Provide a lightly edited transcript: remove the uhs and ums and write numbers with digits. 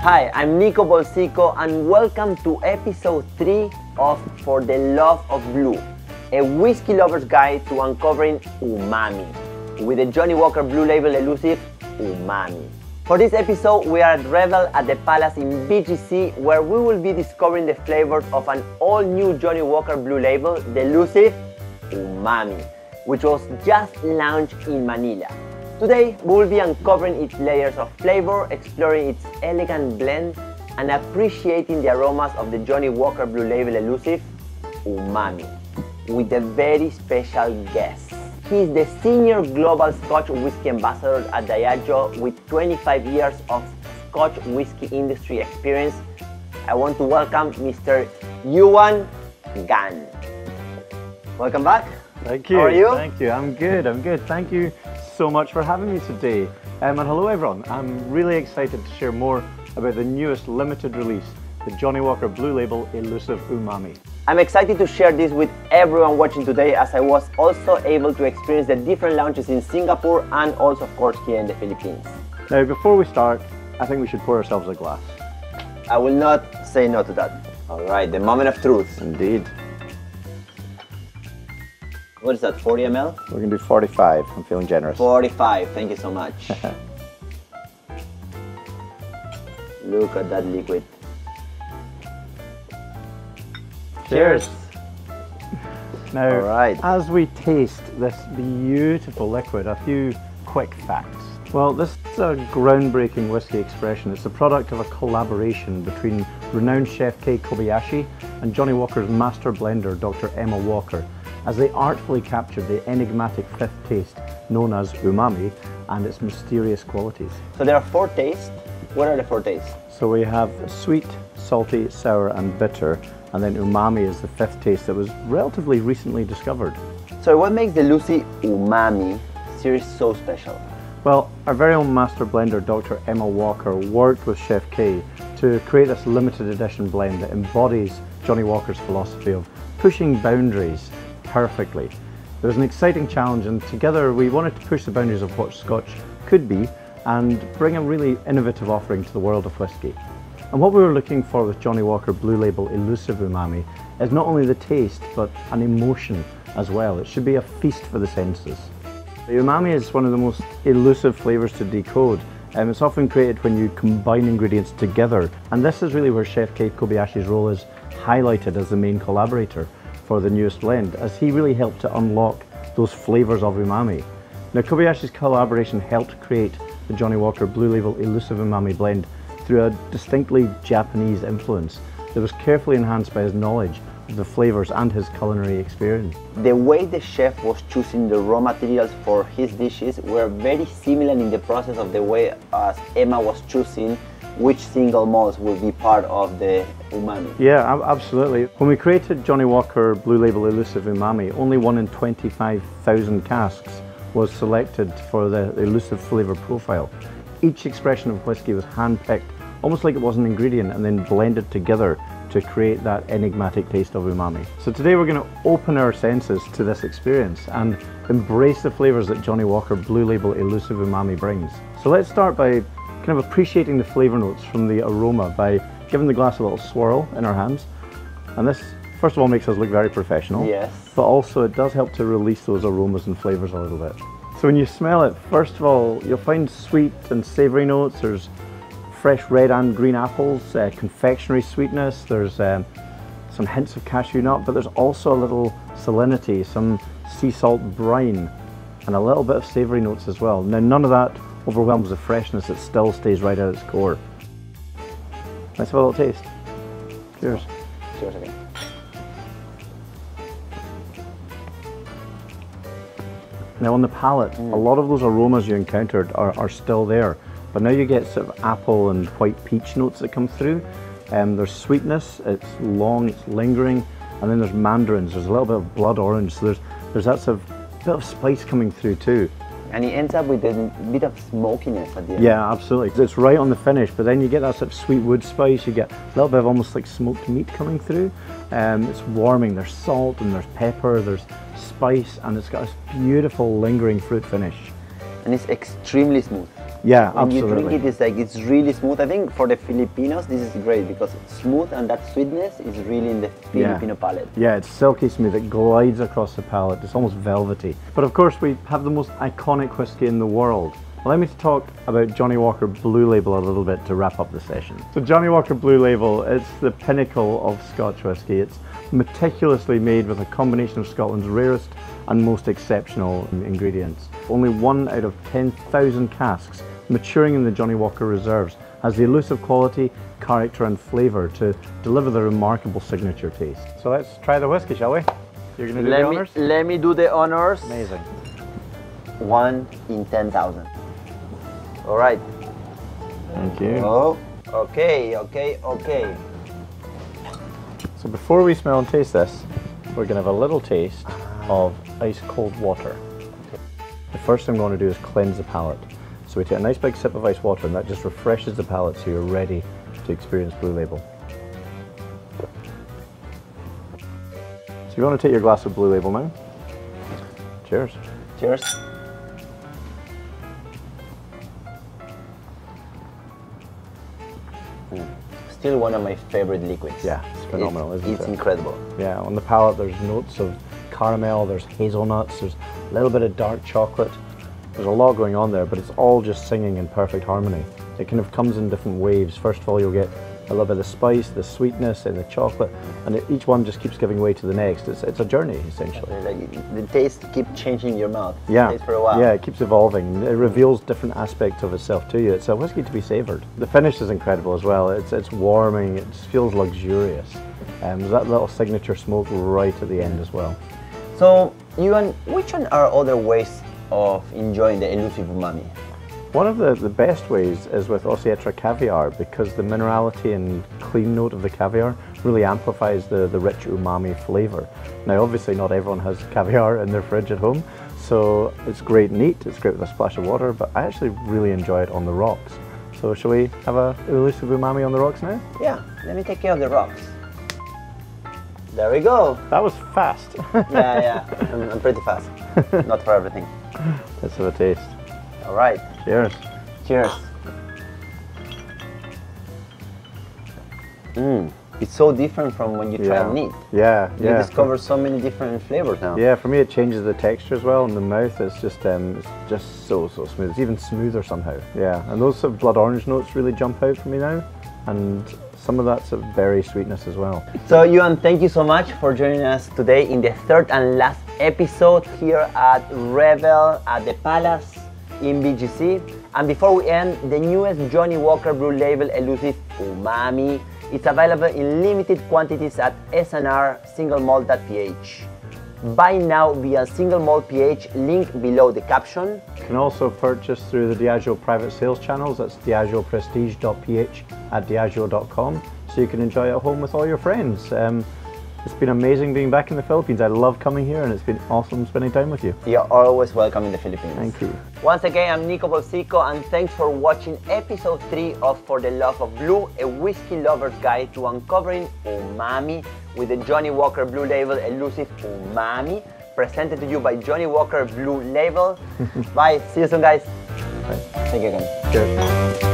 Hi, I'm Nico Bolsico and welcome to episode 3 of For the Love of Blue, a whiskey lover's guide to uncovering umami with the Johnnie Walker Blue Label Elusive Umami. For this episode, we are at Revel at the Palace in BGC, where we will be discovering the flavors of an all-new Johnnie Walker Blue Label, the Elusive Umami, which was just launched in Manila. Today, we will be uncovering its layers of flavor, exploring its elegant blend, and appreciating the aromas of the Johnnie Walker Blue Label Elusive Umami with a very special guest. He is the Senior Global Scotch Whisky Ambassador at Diageo with 25 years of Scotch whisky industry experience. I want to welcome Mr. Ewan Gan. Welcome back. Thank you. How are you? Thank you. I'm good. Thank you so much for having me today. And hello everyone. I'm really excited to share more about the newest limited release, the Johnnie Walker Blue Label Elusive Umami. I'm excited to share this with everyone watching today, as I was also able to experience the different launches in Singapore and also of course here in the Philippines. Now before we start, I think we should pour ourselves a glass. I will not say no to that. Alright, the moment of truth. Indeed. What is that, 40 ml? We're going to do 45. I'm feeling generous. 45, thank you so much. Look at that liquid. Cheers! Now, Alright. as we taste this beautiful liquid, a few quick facts. Well, this is a groundbreaking whiskey expression. It's the product of a collaboration between renowned chef Kei Kobayashi and Johnnie Walker's master blender, Dr. Emma Walker, as they artfully captured the enigmatic fifth taste known as umami and its mysterious qualities. So there are 4 tastes. What are the 4 tastes? So we have sweet, salty, sour and bitter, and then umami is the fifth taste that was relatively recently discovered. So what makes the Lucy Umami series so special? Well, our very own master blender, Dr. Emma Walker, worked with Chef Kei to create this limited edition blend that embodies Johnnie Walker's philosophy of pushing boundaries perfectly. It was an exciting challenge, and together we wanted to push the boundaries of what Scotch could be and bring a really innovative offering to the world of whisky. And what we were looking for with Johnnie Walker Blue Label Elusive Umami is not only the taste but an emotion as well. It should be a feast for the senses. The umami is one of the most elusive flavours to decode. It's often created when you combine ingredients together, and this is really where Chef Kei Kobayashi's role is highlighted as the main collaborator for the newest blend, as he really helped to unlock those flavours of umami. Now, Kobayashi's collaboration helped create the Johnnie Walker Blue Label Elusive Umami blend through a distinctly Japanese influence that was carefully enhanced by his knowledge of the flavours and his culinary experience. The way the chef was choosing the raw materials for his dishes were very similar in the process of the way as Emma was choosing which single malts will be part of the umami. Yeah, absolutely. When we created Johnnie Walker Blue Label Elusive Umami, only 1 in 25,000 casks was selected for the elusive flavour profile. Each expression of whisky was hand-picked, almost like it was an ingredient, and then blended together to create that enigmatic taste of umami. So today we're going to open our senses to this experience and embrace the flavours that Johnnie Walker Blue Label Elusive Umami brings. So let's start by kind of appreciating the flavour notes from the aroma by giving the glass a little swirl in our hands. And this, first of all, makes us look very professional. Yes. But also it does help to release those aromas and flavours a little bit. So when you smell it, first of all, you'll find sweet and savoury notes. There's fresh red and green apples, confectionery sweetness, there's some hints of cashew nut, but there's also a little salinity, some sea salt brine, and a little bit of savoury notes as well. Now, none of that overwhelms the freshness, it still stays right at its core. Let's have a little taste. Cheers. Cheers again. Now on the palate, a lot of those aromas you encountered are still there, but now you get sort of apple and white peach notes that come through. There's sweetness, it's long, it's lingering, and then there's mandarins, there's a little bit of blood orange, so there's that sort of bit of spice coming through too. And it ends up with a bit of smokiness at the end. Yeah, absolutely. It's right on the finish, but then you get that sort of sweet wood spice, you get a little bit of almost like smoked meat coming through. It's warming, there's salt and there's pepper, there's spice, and it's got this beautiful lingering fruit finish. And it's extremely smooth. Yeah, when absolutely. you drink it, it's really smooth. I think for the Filipinos, this is great because it's smooth and that sweetness is really in the Filipino palate. Yeah, it's silky smooth. It glides across the palate. It's almost velvety. But of course, we have the most iconic whiskey in the world. Allow me to talk about Johnnie Walker Blue Label a little bit to wrap up the session. So Johnnie Walker Blue Label, it's the pinnacle of Scotch whisky. It's meticulously made with a combination of Scotland's rarest and most exceptional ingredients. Only 1 out of 10,000 casks maturing in the Johnnie Walker reserves has the elusive quality, character and flavour to deliver the remarkable signature taste. So let's try the whisky, shall we? You're going to do the honours? Let me do the honours. Amazing. 1 in 10,000. All right. Thank you. Oh, okay, okay, okay. So before we smell and taste this, we're going to have a little taste of ice cold water. The first thing I'm going to do is cleanse the palate. So we take a nice big sip of ice water and that just refreshes the palate so you're ready to experience Blue Label. So you want to take your glass of Blue Label now. Cheers. Cheers. Still one of my favorite liquids. Yeah, it's phenomenal, isn't it? It's incredible. Yeah, on the palate there's notes of caramel, there's hazelnuts, there's a little bit of dark chocolate. There's a lot going on there, but it's all just singing in perfect harmony. It kind of comes in different waves. First of all, you'll get a little bit of the spice, the sweetness, and the chocolate, and each one just keeps giving way to the next. It's a journey, essentially. Like, the taste keeps changing in your mouth. Yeah, It tastes for a while. yeah, it keeps evolving. It reveals different aspects of itself to you. It's a whiskey to be savoured. The finish is incredible as well. It's warming. It feels luxurious. There's that little signature smoke right at the end as well. So, Ewan, which one are other ways of enjoying the elusive umami? One of the best ways is with Osietra caviar because the minerality and clean note of the caviar really amplifies the rich umami flavour. Now obviously not everyone has caviar in their fridge at home, so it's great neat, it's great with a splash of water, but I actually really enjoy it on the rocks. So shall we have a elusive umami on the rocks now? Yeah, let me take care of the rocks. There we go. That was fast. Yeah, I'm pretty fast. Not for everything. Let's have a taste. All right. Cheers. Cheers. It's so different from when you try neat. Yeah, You discover so many different flavors now. Yeah, for me it changes the texture as well in the mouth. It's just so smooth. It's even smoother somehow. Yeah, and those sort of blood orange notes really jump out for me now, and some of that sort of berry sweetness as well. So Ewan, thank you so much for joining us today in the third and last episode here at Rebel at the Palace in BGC. And before we end, the newest Johnnie Walker Blue Label Elusive Umami. It's available in limited quantities at snrsinglemalt.ph. Buy now via Single Malt PH, link below the caption. You can also purchase through the Diageo private sales channels. That's diageoprestige.ph at diageo.com, so you can enjoy it at home with all your friends. It's been amazing being back in the Philippines. I love coming here and it's been awesome spending time with you. You're always welcome in the Philippines. Thank you. Once again, I'm Nico Bolsico and thanks for watching episode 3 of For the Love of Blue, a whiskey lover's guide to uncovering umami with the Johnnie Walker Blue Label Elusive Umami, presented to you by Johnnie Walker Blue Label. Bye. See you soon, guys. Bye. Thank you again. Cheers.